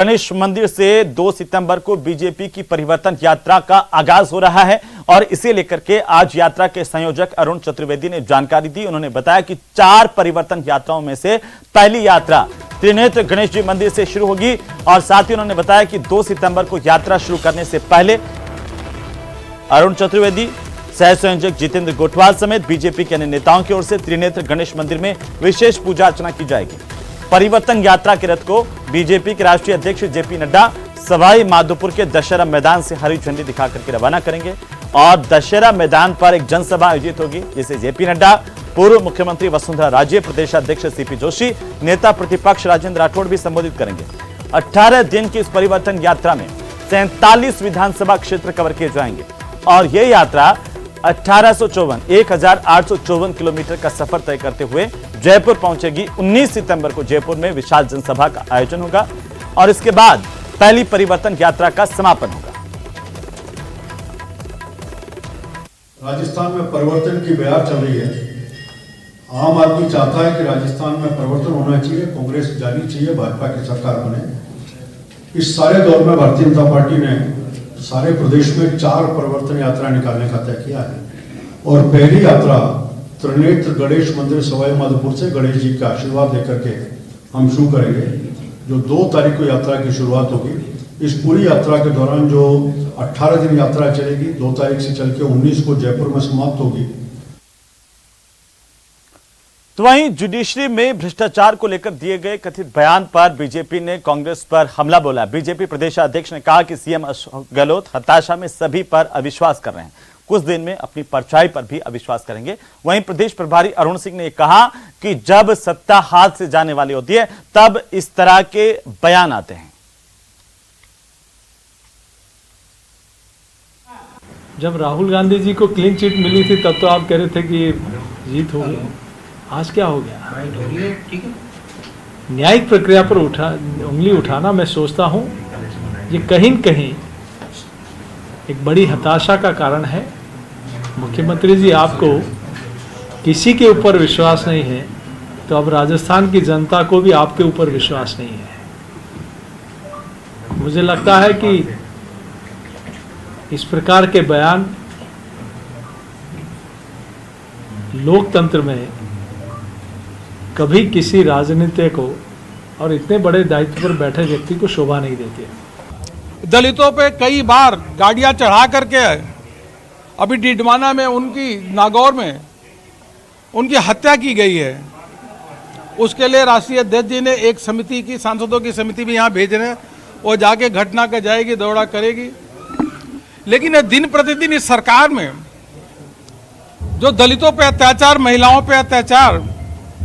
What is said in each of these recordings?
गणेश मंदिर से 2 सितंबर को बीजेपी की परिवर्तन यात्रा का आगाज हो रहा है और इसे लेकर के आज यात्रा के संयोजक अरुण चतुर्वेदी ने जानकारी दी। उन्होंने बताया कि 4 परिवर्तन यात्राओं में से पहली यात्रा त्रिनेत्र गणेश जी मंदिर से शुरू होगी और साथ ही उन्होंने बताया कि 2 सितंबर को यात्रा शुरू करने से पहले अरुण चतुर्वेदी, सह संयोजक जितेंद्र गोठवाल समेत बीजेपी के अन्य नेताओं की ओर से त्रिनेत्र गणेश मंदिर में विशेष पूजा अर्चना की जाएगी। परिवर्तन यात्रा के रथ को बीजेपी के राष्ट्रीय अध्यक्ष जेपी नड्डा सवाई माधोपुर के दशहरा मैदान से हरी झंडी दिखाकर के रवाना करेंगे और दशहरा मैदान पर एक जनसभा आयोजित होगी जिसे जेपी नड्डा, पूर्व मुख्यमंत्री वसुंधरा राजे, प्रदेश अध्यक्ष सीपी जोशी, नेता प्रतिपक्ष राजेंद्र राठौड़ भी संबोधित करेंगे। 18 दिन की इस परिवर्तन यात्रा में 47 विधानसभा क्षेत्र कवर किए जाएंगे और यह यात्रा 1854 किलोमीटर का सफर तय करते हुए जयपुर पहुंचेगी। 19 सितंबर को जयपुर में विशाल जनसभा का आयोजन होगा और इसके बाद पहली परिवर्तन यात्रा का समापन होगा। राजस्थान में परिवर्तन की बयार चल रही है। आम आदमी चाहता है कि राजस्थान में परिवर्तन होना चाहिए, कांग्रेस जानी चाहिए, भाजपा की सरकार बने। इस सारे दौर में भारतीय जनता पार्टी ने सारे प्रदेश में 4 परिवर्तन यात्रा निकालने का तय किया है और पहली यात्रा त्रिनेत्र गणेश मंदिर सवाई माधोपुर से गणेश जी का आशीर्वाद लेकर के हम शुरू करेंगे, जो 2 तारीख को यात्रा की शुरुआत होगी। इस पूरी यात्रा के दौरान जो 18 दिन यात्रा चलेगी, 2 तारीख से चल के 19 को जयपुर में समाप्त होगी। तो वहीं जुडिशरी में भ्रष्टाचार को लेकर दिए गए कथित बयान पर बीजेपी ने कांग्रेस पर हमला बोला। बीजेपी प्रदेश अध्यक्ष ने कहा कि सीएम अशोक गहलोत हताशा में सभी पर अविश्वास कर रहे हैं, कुछ दिन में अपनी परछाई पर भी अविश्वास करेंगे। वहीं प्रदेश प्रभारी अरुण सिंह ने कहा कि जब सत्ता हाथ से जाने वाली होती है तब इस तरह के बयान आते हैं। जब राहुल गांधी जी को क्लीन चिट मिली थी तब तो आप कह रहे थे कि जीत हो गई, आज क्या हो गया? न्यायिक प्रक्रिया पर उंगली उठाना, मैं सोचता हूं ये कहीं न कहीं एक बड़ी हताशा का कारण है। मुख्यमंत्री जी, आपको किसी के ऊपर विश्वास नहीं है तो अब राजस्थान की जनता को भी आपके ऊपर विश्वास नहीं है। मुझे लगता है कि इस प्रकार के बयान लोकतंत्र में कभी किसी राजनीतिक को और इतने बड़े दायित्व पर बैठे व्यक्ति को शोभा नहीं देती। दलितों पे कई बार गाड़ियां चढ़ा करके अभी डिडवाना में उनकी नागौर में उनकी हत्या की गई है। उसके लिए राष्ट्रीय अध्यक्ष जी ने एक समिति की, सांसदों की समिति भी यहाँ भेज रहे हैं, वो जाके घटना का जाएगी, दौरा करेगी। लेकिन दिन प्रतिदिन इस सरकार में जो दलितों पे अत्याचार, महिलाओं पे अत्याचार,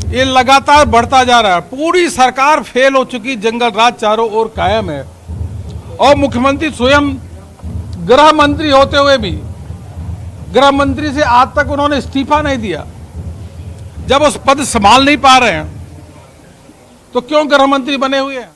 ये लगातार बढ़ता जा रहा है। पूरी सरकार फेल हो चुकी, जंगल राज चारों ओर कायम है और मुख्यमंत्री स्वयं गृह मंत्री होते हुए भी गृह मंत्री से आज तक उन्होंने इस्तीफा नहीं दिया। जब उस पद संभाल नहीं पा रहे हैं तो क्यों गृह मंत्री बने हुए हैं?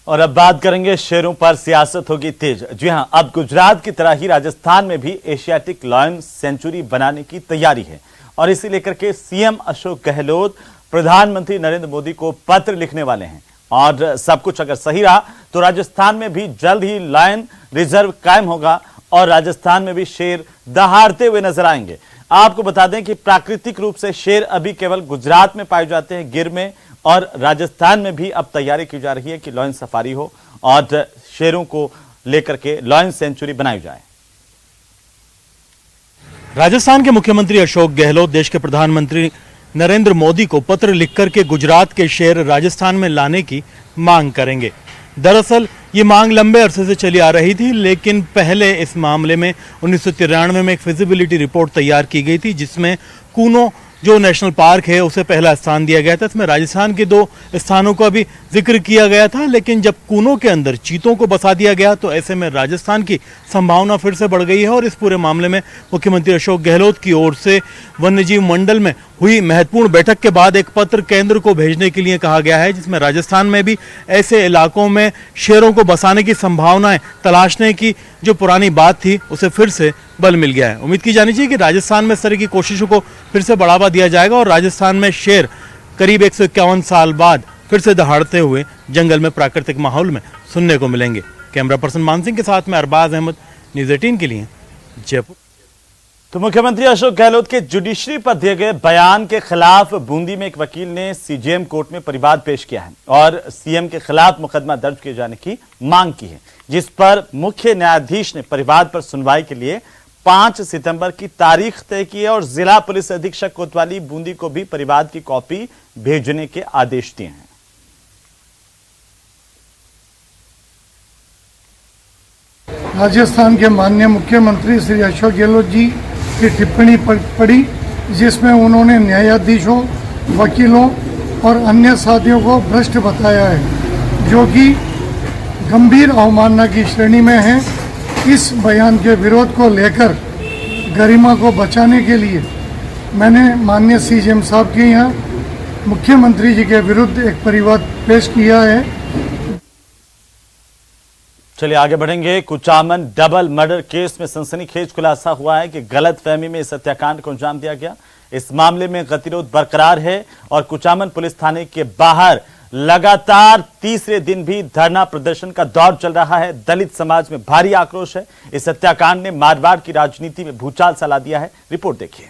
और अब बात करेंगे शेरों पर सियासत होगी तेज। जी हां, अब गुजरात की तरह ही राजस्थान में भी एशियाटिक लायन सेंचुरी बनाने की तैयारी है और इसी लेकर के सीएम अशोक गहलोत प्रधानमंत्री नरेंद्र मोदी को पत्र लिखने वाले हैं और सब कुछ अगर सही रहा तो राजस्थान में भी जल्द ही लायन रिजर्व कायम होगा और राजस्थान में भी शेर दहाड़ते हुए नजर आएंगे। आपको बता दें कि प्राकृतिक रूप से शेर अभी केवल गुजरात में पाए जाते हैं, गिर में, और राजस्थान में भी अब तैयारी की जा रही है कि लायन सफारी हो और शेरों को लेकर के लायन सेंचुरी बनाई जाए। राजस्थान के मुख्यमंत्री अशोक गहलोत देश के प्रधानमंत्री नरेंद्र मोदी को पत्र लिखकर के गुजरात के शेर राजस्थान में लाने की मांग करेंगे। दरअसल ये मांग लंबे अरसे से चली आ रही थी, लेकिन पहले इस मामले में 1993 में एक फिजिबिलिटी रिपोर्ट तैयार की गई थी जिसमें कूनो जो नेशनल पार्क है उसे पहला स्थान दिया गया था। इसमें राजस्थान के 2 स्थानों का भी जिक्र किया गया था, लेकिन जब कूनो के अंदर चीतों को बसा दिया गया तो ऐसे में राजस्थान की संभावना फिर से बढ़ गई है और इस पूरे मामले में मुख्यमंत्री अशोक गहलोत की ओर से वन्यजीव मंडल में हुई महत्वपूर्ण बैठक के बाद एक पत्र केंद्र को भेजने के लिए कहा गया है, जिसमें राजस्थान में भी ऐसे इलाकों में शेरों को बसाने की संभावनाएं तलाशने की जो पुरानी बात थी उसे फिर से बल मिल गया है। उम्मीद की जानी चाहिए कि राजस्थान में इस तरह की कोशिशों को फिर से बढ़ावा दिया जाएगा और राजस्थान में शेर करीब 151 साल बाद फिर से दहाड़ते हुए जंगल में प्राकृतिक माहौल में सुनने को मिलेंगे। कैमरा पर्सन मान सिंह के साथ में अरबाज अहमद, न्यूज़ 18 के लिए जयपुर। तो मुख्यमंत्री अशोक गहलोत के जुडिशरी पर दिए गए बयान के खिलाफ बूंदी में एक वकील ने सीजेएम कोर्ट में परिवाद पेश किया है और सीएम के खिलाफ मुकदमा दर्ज किए जाने की मांग की है, जिस पर मुख्य न्यायाधीश ने परिवाद पर सुनवाई के लिए 5 सितंबर की तारीख तय की है और जिला पुलिस अधीक्षक कोतवाली बूंदी को भी परिवाद की कॉपी भेजने के आदेश दिए हैं। राजस्थान के माननीय मुख्यमंत्री श्री अशोक गहलोत जी की टिप्पणी पढ़ी, जिसमें उन्होंने न्यायाधीशों, वकीलों और अन्य साथियों को भ्रष्ट बताया है, जो कि गंभीर अवमानना की श्रेणी में है। इस बयान के विरोध को लेकर गरिमा को बचाने के लिए मैंने माननीय सीजेएम साहब के यहाँ मुख्यमंत्री जी के विरुद्ध एक परिवाद पेश किया है। चलिए आगे बढ़ेंगे। कुचामन डबल मर्डर केस में सनसनीखेज खुलासा हुआ है कि गलतफहमी में इस हत्याकांड को अंजाम दिया गया। इस मामले में गतिरोध बरकरार है और कुचामन पुलिस थाने के बाहर लगातार तीसरे दिन भी धरना प्रदर्शन का दौर चल रहा है। दलित समाज में भारी आक्रोश है। इस हत्याकांड ने मारवाड़ की राजनीति में भूचाल सा ला दिया है। रिपोर्ट देखिए।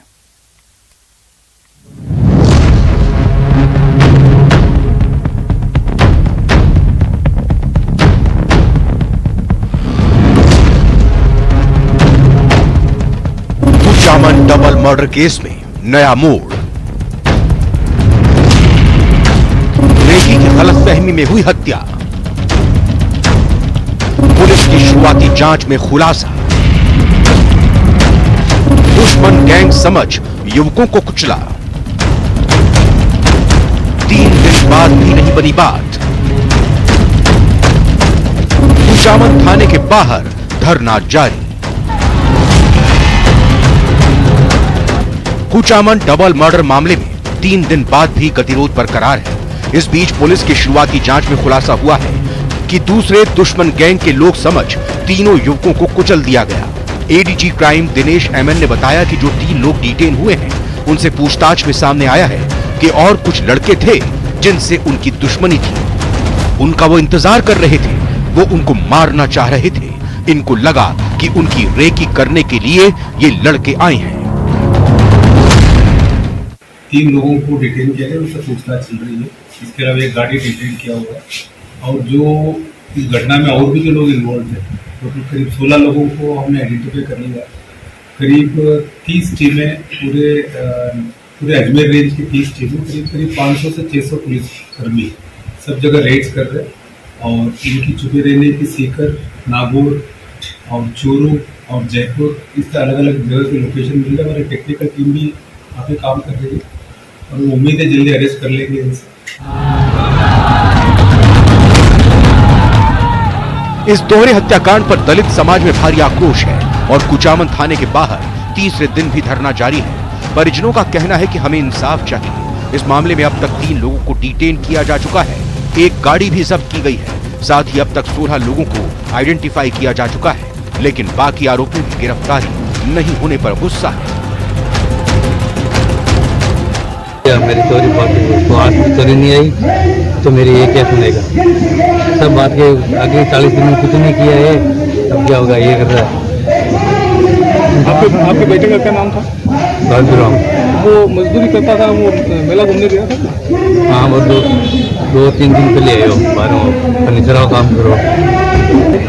कुचामन डबल मर्डर केस में नया मोड़। रेकी की गलतफहमी में हुई हत्या। पुलिस की शुरुआती जांच में खुलासा। दुश्मन गैंग समझ युवकों को कुचला। 3 दिन बाद भी नहीं बनी बात। कुचामन थाने के बाहर धरना जारी। कुचामन डबल मर्डर मामले में 3 दिन बाद भी गतिरोध बरकरार है। इस बीच पुलिस की शुरुआती जांच में खुलासा हुआ है कि दूसरे दुश्मन गैंग के लोग समझ तीनों युवकों को कुचल दिया गया। एडीजी क्राइम दिनेश एमएन ने बताया कि जो 3 लोग डिटेन हुए हैं, उनसे पूछताछ में सामने आया है कि और कुछ लड़के थे जिनसे उनकी दुश्मनी थी। उनका वो इंतजार कर रहे थे, वो उनको मारना चाह रहे थे। इनको लगा कि उनकी रेकी करने के लिए ये लड़के आए हैं। 3 लोगों को डिटेन किया गया, उससे पूछताछ चल रही है। इसके अलावा एक गाड़ी डिटेन किया हुआ है और जो इस घटना में और भी जो लोग इन्वॉल्व थे, तो करीब 16 लोगों को हमने आइडेंटिफाई कर लिया। करीब 30 टीमें पूरे अजमेर रेंज की 30 टीमें, करीब 500 से 600 पुलिस कर्मी सब जगह रेड्स कर रहे हैं और इनकी छुपे रहने की सीकर, नागौर और चूरू और जयपुर, इस अलग अलग जगह के लोकेशन मिल रहे। हमारी टेक्निकल टीम भी काफी काम कर रही है और उम्मीद है जल्दी अरेस्ट कर लेंगे इनसे। इस दोहरे हत्याकांड पर दलित समाज में भारी आक्रोश है और कुचामन थाने के बाहर तीसरे दिन भी धरना जारी है। परिजनों का कहना है कि हमें इंसाफ चाहिए। इस मामले में अब तक 3 लोगों को डिटेन किया जा चुका है। एक गाड़ी भी जब्त की गई है। साथ ही अब तक 16 लोगों को आइडेंटिफाई किया जा चुका है, लेकिन बाकी आरोपियों की गिरफ्तारी नहीं होने पर गुस्सा है। मेरी चोरी पार्टी तो आज भी चोरी नहीं आई तो मेरी ये क्या सुनेगा। सब बात के आगे 40 दिन में कुछ नहीं किया है, अब क्या होगा ये कर रहा है। आपके बेटे का क्या नाम था? बाबूराम। वो मजदूरी करता था, वो मेला घूमने गया था। हाँ, वो 2-3 दिन पहले आए हो, बाहर फर्नीचर का काम करो।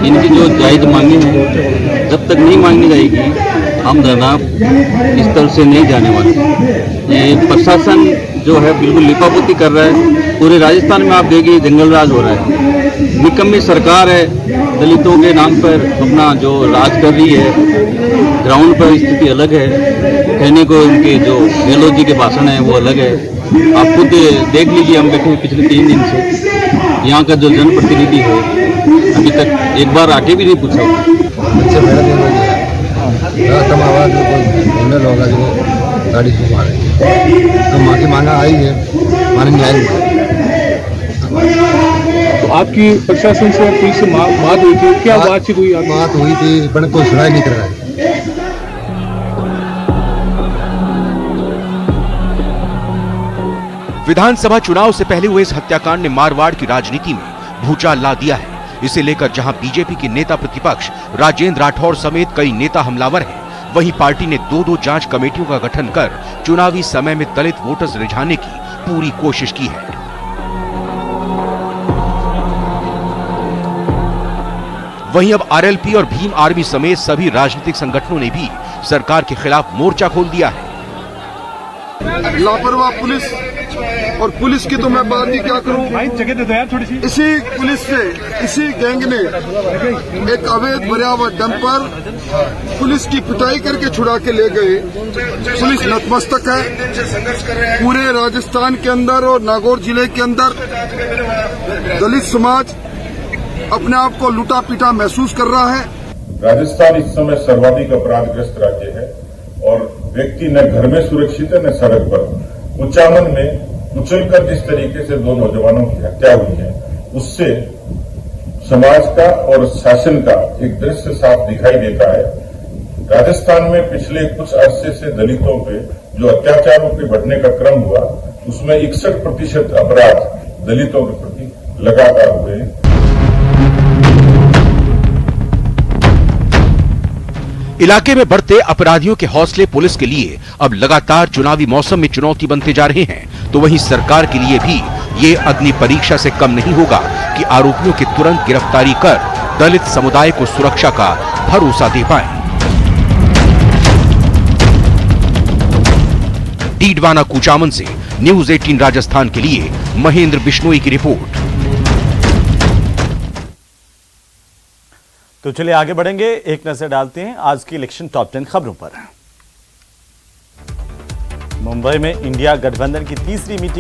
इनकी जो जायज मांगी है, जब तक नहीं मांगनी जाएगी हम धरना इस तरह से नहीं जाने वाले। ये प्रशासन जो है बिल्कुल लिपापोती कर रहा है। पूरे राजस्थान में आप देखिए जंगल राज हो रहा है। निकम्मी सरकार है, दलितों के नाम पर अपना जो राज कर रही है। ग्राउंड पर स्थिति अलग है, कहने को इनके जो गहलोत जी के भाषण है वो अलग है। आप खुद देख लीजिए, हम बैठे पिछले 3 दिन से। यहाँ का जो जनप्रतिनिधि है अभी तक एक बार आके भी नहीं पूछा। अच्छा, आवाज में होगा जो गाड़ी से मारे तो माँ की मांगा आई है, माने न्याय तो आपकी प्रशासन से पुलिस से बात हुई थी? क्या बातचीत हुई? बात हुई थी पर कोई सुनाई नहीं कर रहा है। विधानसभा चुनाव से पहले हुए इस हत्याकांड ने मारवाड़ की राजनीति में भूचाल ला दिया है। इसे लेकर जहां बीजेपी के नेता प्रतिपक्ष राजेंद्र राठौर समेत कई नेता हमलावर हैं, वहीं पार्टी ने 2-2 जांच कमेटियों का गठन कर चुनावी समय में दलित वोटर्स रिझाने की पूरी कोशिश की है। वहीं अब आरएलपी और भीम आर्मी समेत सभी राजनीतिक संगठनों ने भी सरकार के खिलाफ मोर्चा खोल दिया है। लापरवाह पुलिस और पुलिस की तो मैं बात ही क्या करूं। इसी पुलिस से इसी गैंग ने एक अवैध भरा हुआ डंपर पुलिस की पिटाई करके छुड़ा के ले गए। पुलिस नतमस्तक है। पूरे राजस्थान के अंदर और नागौर जिले के अंदर दलित समाज अपने आप को लूटा पीटा महसूस कर रहा है। राजस्थान इस समय सर्वाधिक अपराधग्रस्त राज्य है और व्यक्ति न घर में सुरक्षित है न सड़क पर। कुचामन में कुचलकर जिस तरीके से 2 नौजवानों की हत्या हुई है, उससे समाज का और शासन का एक दृश्य साफ दिखाई देता है। राजस्थान में पिछले कुछ अरसे से दलितों पे जो अत्याचारों के बढ़ने का क्रम हुआ, उसमें 61% अपराध दलितों के प्रति लगातार हुए। इलाके में बढ़ते अपराधियों के हौसले पुलिस के लिए अब लगातार चुनावी मौसम में चुनौती बनते जा रहे हैं, तो वहीं सरकार के लिए भी ये अग्नि परीक्षा से कम नहीं होगा कि आरोपियों की तुरंत गिरफ्तारी कर दलित समुदाय को सुरक्षा का भरोसा दे पाए। डीडवाना कुचामन से न्यूज 18 राजस्थान के लिए महेंद्र बिश्नोई की रिपोर्ट। तो चलिए आगे बढ़ेंगे, एक नजर डालते हैं आज की इलेक्शन टॉप 10 खबरों पर। मुंबई में इंडिया गठबंधन की तीसरी मीटिंग